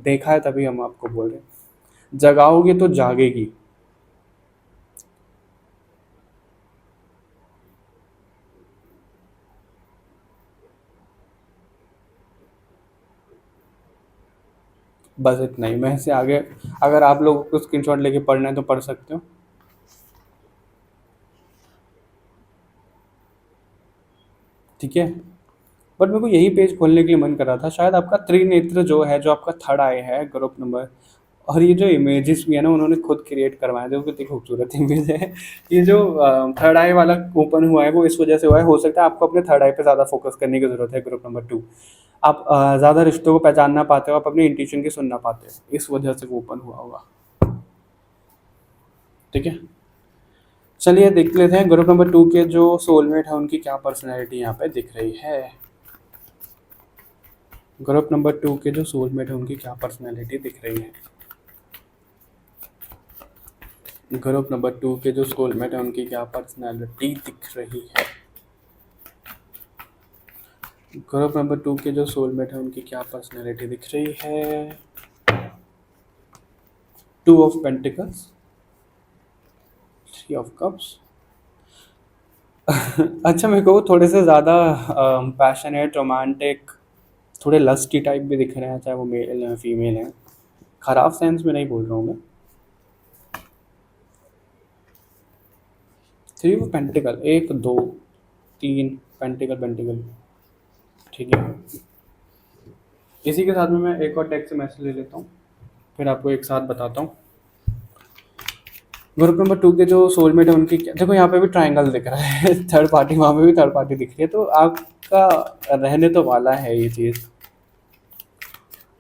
देखा है तभी हम आपको बोल रहे हैं। जगाओगे तो जागेगी। बस इतना ही, मैं इससे आगे, अगर आप लोगों को स्क्रीनशॉट लेके पढ़ना है तो पढ़ सकते हो, ठीक है। बट मेरे को यही पेज खोलने के लिए मन कर रहा था, शायद आपका त्रिनेत्र जो है, जो आपका थर्ड आई है ग्रुप नंबर, और ये जो इमेजेस भी है ना उन्होंने खुद क्रिएट करवाए थे, वो कितनी खूबसूरत इमेज है। ये जो थर्ड आई वाला ओपन हुआ है वो इस वजह से हुआ है, हो सकता है आपको अपने थर्ड आई पे ज़्यादा फोकस करने की ज़रूरत है ग्रुप नंबर 2। आप ज़्यादा रिश्तों को पहचान ना पाते हो, आप अपने इंट्यूशन की सुन ना पाते हो, इस वजह से वो ओपन हुआ होगा। ठीक है, चलिए देख लेते हैं ग्रुप नंबर 2 के जो सोलमेट है उनकी क्या पर्सनैलिटी यहाँ पे दिख रही है। ग्रुप नंबर 2 के जो सोलमेट है उनकी क्या पर्सनैलिटी दिख रही है। ग्रुप नंबर 2 के जो सोलमेट है उनकी क्या पर्सनैलिटी दिख रही है। ग्रुप नंबर 2 के जो सोलमेट है उनकी क्या पर्सनैलिटी दिख रही है। 2 ऑफ पेंटिकल्स, 3 ऑफ कप्स। अच्छा, मेरे को वो थोड़े से ज़्यादा पैशनेट, रोमांटिक, थोड़े लस्टी टाइप भी दिख रहे हैं, चाहे वो मेल या फीमेल हैं। खराब सेंस में नहीं बोल रहा हूँ मैं। 3 ऑफ पेंटिकल, 1 2 3 पेंटिकल पेंटिकल। ठीक है, इसी के साथ में मैं एक और टेक्स्ट मैसेज ले लेता हूँ, फिर आपको एक साथ बताता हूँ। ग्रुप नंबर 2 के जो सोलमेट है उनकी देखो यहाँ पे भी ट्रायंगल दिख रहा है। थर्ड पार्टी, वहाँ पे भी थर्ड पार्टी दिख रही है, तो आपका रहने तो वाला है ये चीज़।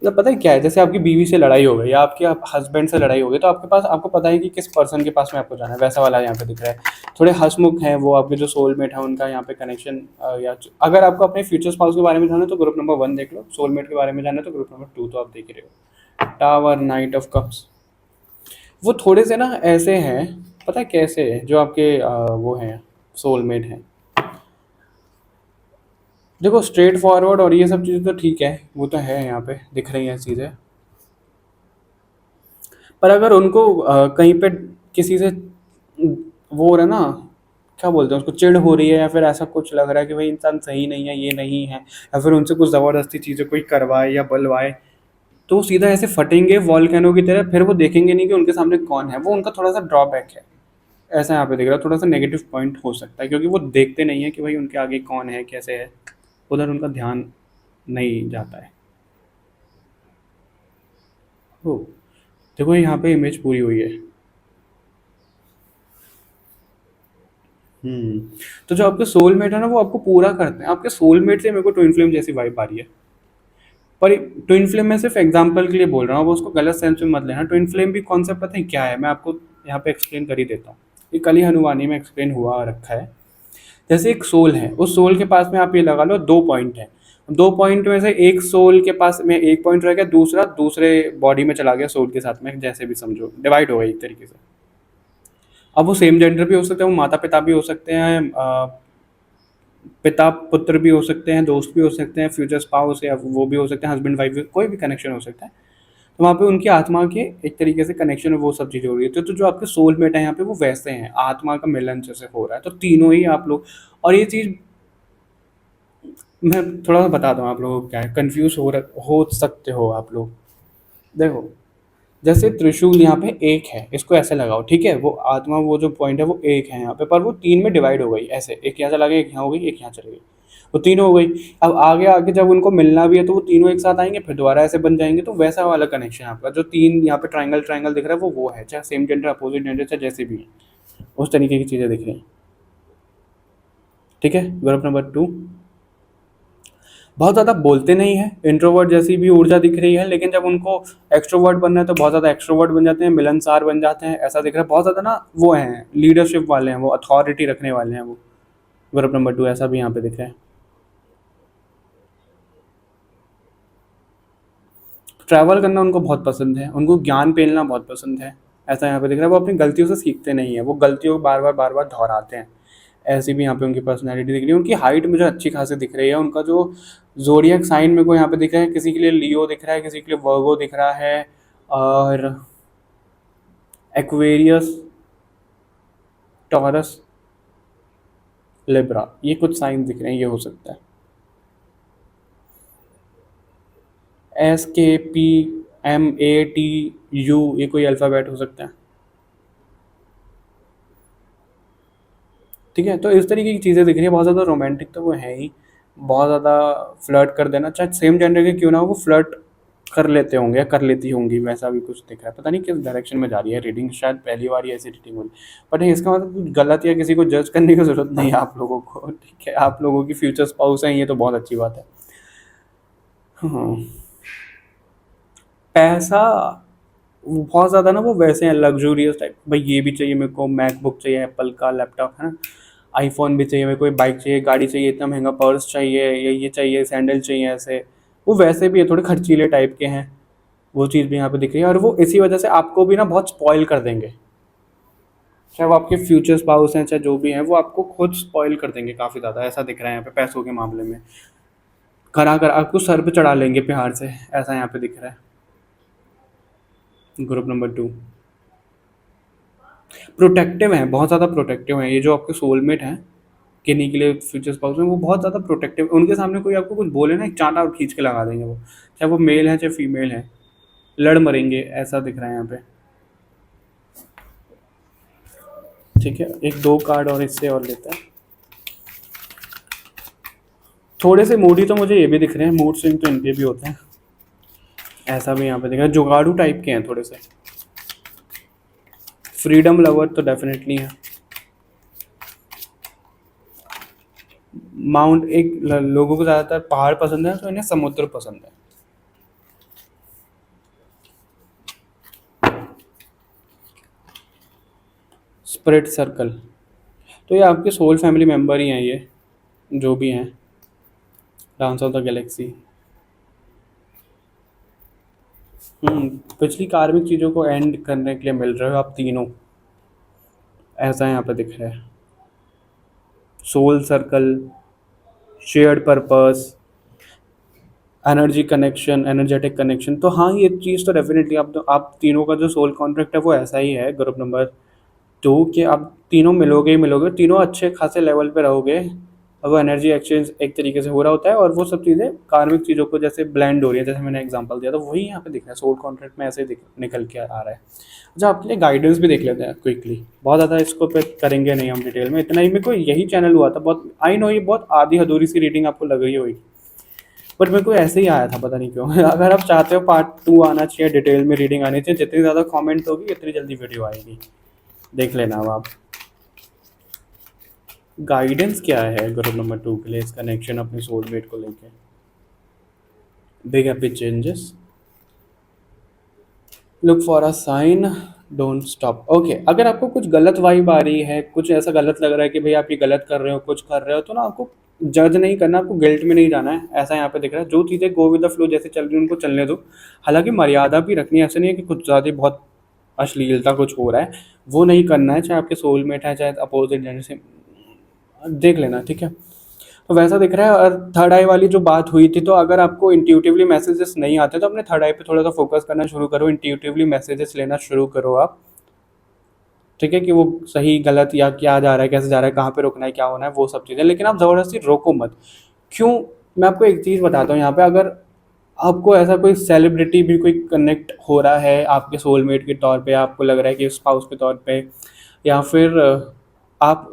मतलब पता है क्या है, जैसे आपकी बीवी से लड़ाई हो गई या आपके हस्बैंड से लड़ाई हो गई, तो आपके पास, आपको पता है कि किस पर्सन के पास में आपको जाना है, वैसा वाला यहाँ पे दिख रहा है। थोड़े हंसमुख हैं वो आपके जो सोलमेट है, उनका यहाँ पे कनेक्शन। या अगर आपको अपने फ्यूचर स्पाउस के बारे में जाना है तो ग्रुप नंबर 1 देख लो, सोलमेट के बारे में जाना है तो ग्रुप नंबर 2 तो आप देख रहे हो। टावर, नाइट ऑफ कप्स, वो थोड़े से ना ऐसे हैं, पता है कैसे, जो आपके वो हैं सोलमेट हैं। देखो स्ट्रेट फॉरवर्ड और ये सब चीज़ें तो ठीक है, वो तो है, यहाँ पे दिख रही हैं चीज़ें। पर अगर उनको कहीं पे किसी से वो हो रहा है ना, क्या बोलते हैं उसको, चिढ़ हो रही है, या फिर ऐसा कुछ लग रहा है कि भाई इंसान सही नहीं है, ये नहीं है, या फिर उनसे कुछ ज़बरदस्ती चीज़ें कोई करवाए या बलवाए, तो वो सीधा ऐसे फटेंगे वॉल्केनो की तरह, फिर वो देखेंगे नहीं कि उनके सामने कौन है। वो उनका थोड़ा सा ड्रॉबैक है, ऐसा यहाँ पे दिख रहा है, थोड़ा सा नेगेटिव पॉइंट हो सकता है, क्योंकि वो देखते नहीं है कि भाई उनके आगे कौन है, कैसे है, उधर उनका ध्यान नहीं जाता है। ओ, देखो यहाँ पे इमेज पूरी हुई है। हम्म, तो जो आपके सोलमेट है ना वो आपको पूरा करते हैं। आपके सोलमेट से मेरे को ट्विन फ्लेम जैसी वाइब आ रही है। पर ट्विन फ्लेम में सिर्फ एग्जांपल के लिए बोल रहा हूँ, अब उसको गलत सेंस में मत लेना। ट्विन फ्लेम भी कॉन्सेप्ट पता है क्या है, मैं आपको यहाँ पे एक्सप्लेन कर ही देता हूँ। ये कल ही हनुमानी में एक्सप्लेन हुआ रखा है। जैसे एक सोल है, उस सोल के पास में आप ये लगा लो 2 पॉइंट है। 2 पॉइंट में से एक सोल के पास में 1 पॉइंट रह गया, दूसरा दूसरे बॉडी में चला गया सोल के साथ में, जैसे भी समझो डिवाइड हो गई एक तरीके से। अब वो सेम जेंडर भी हो सकते हैं, वो माता पिता भी हो सकते हैं, पिता पुत्र भी हो सकते हैं, दोस्त भी हो सकते हैं, फ्यूचर स्पाउस या वो भी हो सकते हैं, हस्बैंड वाइफ, कोई भी कनेक्शन हो सकता है। तो वहाँ पे उनकी आत्मा के एक तरीके से कनेक्शन है, वो सब चीज़ें हो रही है। तो जो आपके सोलमेट है यहाँ पे वो वैसे हैं, आत्मा का मिलन जैसे हो रहा है, तो तीनों ही आप लोग। और ये चीज़ मैं थोड़ा सा बताता हूँ आप लोगों को, क्या है, कन्फ्यूज़ हो सकते हो आप लोग। देखो, जैसे त्रिशूल यहाँ पे एक है, इसको ऐसे लगाओ, ठीक है, वो आत्मा, वो जो पॉइंट है वो एक है यहाँ पे, पर वो 3 में डिवाइड हो गई, ऐसे एक यहाँ चला गया, एक यहाँ हो गई, एक यहाँ चली गई, वो तीनों हो गई। अब आगे आगे जब उनको मिलना भी है तो वो तीनों एक साथ आएंगे, फिर दोबारा ऐसे बन जाएंगे। तो वैसा वाला कनेक्शन आपका जो 3 यहाँ पे ट्राइंगल ट्राइंगल दिख रहा है वो है, चाहे सेम जेंडर अपोजिट जेंडर चाहे जैसे भी है, उस तरीके की चीज़ें दिख रही हैं। ठीक है, ग्रुप नंबर 2 बहुत ज़्यादा बोलते नहीं है, इंट्रोवर्ट जैसी भी ऊर्जा दिख रही है, लेकिन जब उनको एक्सट्रोवर्ट बनना है तो बहुत ज़्यादा एक्सट्रोवर्ट बन जाते हैं, मिलनसार बन जाते हैं, ऐसा दिख रहा है। बहुत ज़्यादा ना वो हैं, लीडरशिप वाले हैं, वो अथॉरिटी रखने वाले हैं वो। ग्रुप नंबर 2 ऐसा भी यहाँ पे दिख रहा है। ट्रैवल करना उनको बहुत पसंद है, उनको ज्ञान पेलना बहुत पसंद है, ऐसा यहाँ पे दिख रहा है। वो अपनी गलतियों से सीखते नहीं है, वो गलतियों को बार बार दोहराते हैं। ऐसी भी यहाँ पे उनकी पर्सनैलिटी दिख रही है। उनकी हाइट मुझे अच्छी खासी दिख रही है। उनका जो जोडियक साइन मेरे को यहाँ पे दिख रहा है, किसी के लिए लियो दिख रहा है, किसी के लिए वर्गो दिख रहा है, और एक्वेरियस, टॉरस, लिब्रा, ये कुछ साइन दिख रहे हैं, ये हो सकता है। SKPMATU, ये कोई अल्फ़ाबेट हो सकता है। ठीक है, तो इस तरीके की चीज़ें दिख रही है। बहुत ज़्यादा रोमांटिक तो वो है ही, बहुत ज़्यादा फ्लर्ट कर देना, चाहे सेम जेंडर के क्यों ना हो, वो फ्लर्ट कर लेते होंगे, कर लेती होंगी, वैसा भी कुछ दिख रहा है। पता नहीं किस डायरेक्शन में जा रही है रीडिंग, शायद पहली बार ही ऐसी रीडिंग हो रही है। बट इसका मतलब कुछ गलत या किसी को जज करने की ज़रूरत नहीं है आप लोगों को, ठीक है। आप लोगों की फ्यूचर स्पाउस हैं, ये तो बहुत अच्छी बात है। हाँ, पैसा वो बहुत ज़्यादा ना, वो वैसे हैं लग्जूरियस टाइप, भाई ये भी चाहिए मेरे को, मैकबुक चाहिए एप्पल का, लैपटॉप है ना, आईफोन भी चाहिए मेरे को, बाइक चाहिए, गाड़ी चाहिए, इतना महंगा पर्स चाहिए, ये चाहिए, सैंडल चाहिए, ऐसे। वो वैसे भी है, थोड़े खर्चीले टाइप के हैं। वो चीज़ भी यहाँ पे दिख रही है, और वो इसी वजह से आपको भी ना बहुत स्पॉइल कर देंगे। चाहे वो आपके फ्यूचर स्पाउस हैं, चाहे जो भी हैं, वो आपको खुद स्पॉइल कर देंगे काफ़ी ज़्यादा। ऐसा दिख रहा है यहाँ पे पैसों के मामले में, करा कर आपको सर पे चढ़ा लेंगे प्यार से, ऐसा यहाँ पे दिख रहा है। ग्रुप नंबर 2 प्रोटेक्टिव हैं, बहुत ज़्यादा प्रोटेक्टिव हैं। ये जो आपके सोलमेट हैं, किन्हीं के लिए फ्यूचर स्पाउस में, वो बहुत ज़्यादा प्रोटेक्टिव। उनके सामने कोई आपको कुछ बोले ना, एक चांटा खींच के लगा देंगे वो, चाहे वो मेल है चाहे फीमेल है, लड़ मरेंगे, ऐसा दिख रहा है यहाँ पे। ठीक है, एक दो कार्ड और इससे और लेता है। थोड़े से मूडी तो मुझे ये भी दिख रहे हैं, मूड स्विंग तो इनके भी होते हैं, ऐसा भी यहाँ पे दिख रहा है। जुगाड़ू टाइप के हैं थोड़े से। फ्रीडम लवर तो डेफिनेटली है। माउंट एक लोगों को ज़्यादातर पहाड़ पसंद है, तो इन्हें समुद्र पसंद है। स्पिरिट सर्कल, तो ये आपके सोल फैमिली मेम्बर ही हैं, ये जो भी हैं, डांस ऑफ द गैलेक्सी। पिछली कार्मिक चीज़ों को एंड करने के लिए मिल रहे हो आप तीनों, ऐसा यहाँ पे दिख रहा है। Soul circle, shared purpose, energy connection, energetic connection. तो हाँ, ये चीज़ तो डेफिनेटली आप तीनों का जो सोल कॉन्ट्रैक्ट है वो ऐसा ही है, ग्रुप नंबर 2, कि आप तीनों मिलोगे ही मिलोगे, तीनों अच्छे खासे लेवल पे रहोगे, और वो एनर्जी एक्सचेंज एक तरीके से हो रहा होता है, और वो सब चीज़ें कार्मिक चीज़ों को जैसे ब्लेंड हो रही है, जैसे मैंने एग्जांपल दिया, तो वही यहाँ पे दिख रहा है, सोल कॉन्ट्रैक्ट में ऐसे ही निकल के आ रहा है। अच्छा, आपके लिए गाइडेंस भी देख लेते हैं क्विकली, बहुत ज़्यादा इसको पे करेंगे नहीं हम डिटेल में, इतना ही मेरे को यही चैनल हुआ था बहुत, आई नो ये बहुत आधी अधूरी सी रीडिंग आपको लग रही होगी, बट मेरे को ऐसे ही आया था, पता नहीं क्यों। अगर आप चाहते हो पार्ट 2 आना चाहिए, डिटेल में रीडिंग आनी चाहिए, जितनी ज़्यादा कमेंट होगी उतनी जल्दी वीडियो आएगी, देख लेना अब आप। गाइडेंस क्या है ग्रुप नंबर 2 के लिए, इस कनेक्शन अपने सोलमेट को लेके? Big happy changes, look for a sign, don't stop. Okay, अगर आपको कुछ गलत वाइब आ रही है, कुछ ऐसा गलत लग रहा है कि भाई आप ये गलत कर रहे हो, कुछ कर रहे हो, तो ना आपको जज नहीं करना, आपको गिल्ट में नहीं जाना है, ऐसा यहाँ पे दिख रहा है। जो चीज़ें गो विद द फ्लो जैसे चल रही है उनको चलने दो, हालांकि मर्यादा भी रखनी है, ऐसा नहीं है कि कुछ ज़्यादा बहुत अश्लीलता कुछ हो रहा है, वो नहीं करना है, चाहे आपके सोलमेट है चाहे अपोजिट जेंडर से, देख लेना, ठीक है। तो वैसा दिख रहा है। और थर्ड आई वाली जो बात हुई थी, तो अगर आपको इंट्यूटिवली मैसेजेस नहीं आते तो अपने थर्ड आई पे थोड़ा सा फोकस करना शुरू करो, इंट्यूटिवली मैसेजेस लेना शुरू करो आप, ठीक है, कि वो सही गलत या क्या जा रहा है, कैसे जा रहा है, कहाँ पे रुकना है, क्या होना है, वो सब चीज़ें, लेकिन आप ज़बरदस्ती रोको मत। क्यों? मैं आपको एक चीज़ बताता हूँ यहाँ पे, अगर आपको ऐसा कोई सेलिब्रिटी भी कोई कनेक्ट हो रहा है आपके सोलमेट के तौर पे, आपको लग रहा है कि स्पाउस के तौर पे, या फिर आप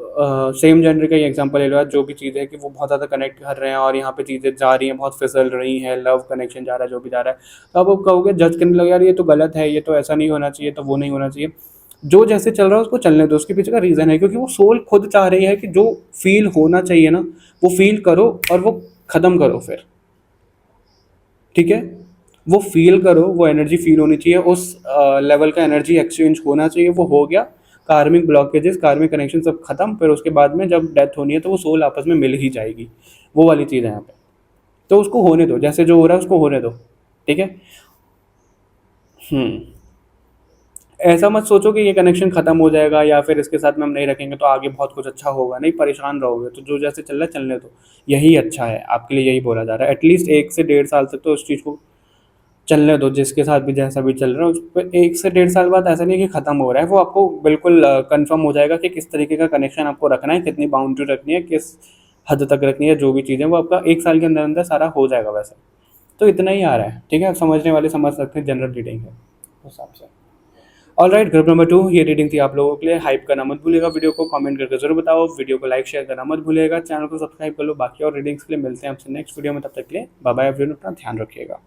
सेम जेंडर का ही एग्जांपल ले लो, आज जो भी चीज़ है कि वो बहुत ज़्यादा कनेक्ट कर रहे हैं और यहाँ पे चीज़ें जा रही हैं, बहुत फिसल रही हैं, लव कनेक्शन जा रहा है, जो भी जा रहा है, तो अब आप कहोगे, जज करने लगे, यार ये तो गलत है, ये तो ऐसा नहीं होना चाहिए, तो वो नहीं होना चाहिए। जो जैसे चल रहा है उसको चलने दो, उसके पीछे का रीज़न है, क्योंकि वो सोल खुद चाह रही है कि जो फील होना चाहिए ना, वो फील करो और वो ख़त्म करो फिर, ठीक है। वो फील करो, वो एनर्जी फील होनी चाहिए, उस लेवल का एनर्जी एक्सचेंज होना चाहिए, वो हो गया, कार्मिक ब्लॉकेजेस, कार्मिक कनेक्शन सब खत्म, फिर उसके बाद में जब डेथ होनी है तो वो सोल आपस में मिल ही जाएगी, वो वाली चीज़ है यहाँ पे। तो उसको होने दो, जैसे जो हो रहा है उसको होने दो, ठीक है। हम्म ऐसा मत सोचो कि ये कनेक्शन खत्म हो जाएगा या फिर इसके साथ में हम नहीं रखेंगे तो आगे बहुत कुछ अच्छा होगा, नहीं, परेशान रहोगे, तो जो जैसे चल रहा है चलने दो, यही अच्छा है आपके लिए, यही बोला जा रहा है। एटलीस्ट 1 से 1.5 साल तक तो उस चीज़ को चलने दो, जिसके साथ भी जैसा भी चल रहा है, उस पर 1 से 1.5 साल बाद ऐसा नहीं है कि ख़त्म हो रहा है, वो आपको बिल्कुल कंफर्म हो जाएगा कि किस तरीके का कनेक्शन आपको रखना है, कितनी बाउंड्री रखनी है, किस हद तक रखनी है, जो भी चीज़ें, वो आपका 1 साल के अंदर अंदर सारा हो जाएगा वैसे। तो इतना ही आ रहा है, ठीक है, समझने वाले समझ सकते हैं, जनरल रीडिंग है उस हिसाब से। ऑल राइट, ग्रुप नंबर 2, ये रीडिंग थी आप लोगों के लिए। हाइप करना मत भूलिएगा, वीडियो को कमेंट करके जरूर बताओ, वीडियो को लाइक शेयर करना मत भूलिएगा, चैनल को सब्सक्राइब कर लो। बाकी और रीडिंग्स के लिए मिलते हैं आपसे नेक्स्ट वीडियो में, तब तक के लिए बाय बाय एवरीवन, अपना ध्यान रखिएगा।